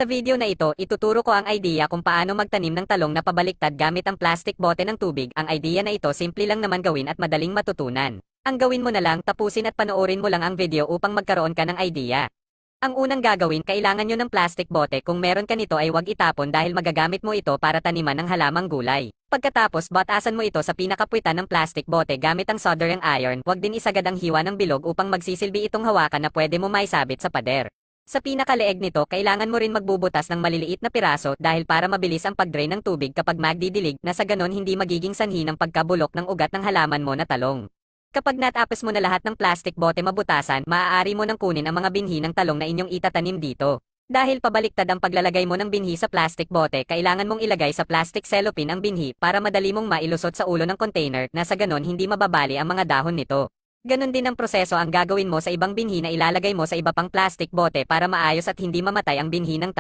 Sa video na ito, ituturo ko ang idea kung paano magtanim ng talong na pabaliktad gamit ang plastic bote ng tubig. Ang idea na ito simple lang naman gawin at madaling matutunan. Ang gawin mo na lang, tapusin at panoorin mo lang ang video upang magkaroon ka ng idea. Ang unang gagawin, kailangan nyo ng plastic bote. Kung meron ka nito ay huwag itapon dahil magagamit mo ito para taniman ng halamang gulay. Pagkatapos, batasan mo ito sa pinakapwitan ng plastic bote gamit ang soldering iron. Huwag din isagad ang hiwa ng bilog upang magsisilbi itong hawakan na pwede mo maisabit sa pader. Sa pinakaleeg nito, kailangan mo rin magbubutas ng maliliit na piraso dahil para mabilis ang pag-drain ng tubig kapag magdidilig na sa ganon hindi magiging sanhi ng pagkabulok ng ugat ng halaman mo na talong. Kapag natapos mo na lahat ng plastic bote mabutasan, maaari mo nang kunin ang mga binhi ng talong na inyong itatanim dito. Dahil pabaliktad ang paglalagay mo ng binhi sa plastic bote, kailangan mong ilagay sa plastic cellophane ang binhi para madali mong mailusot sa ulo ng container na sa ganon hindi mababali ang mga dahon nito. Ganon din ang proseso ang gagawin mo sa ibang binhi na ilalagay mo sa iba pang plastic bote para maayos at hindi mamatay ang binhi ng talong.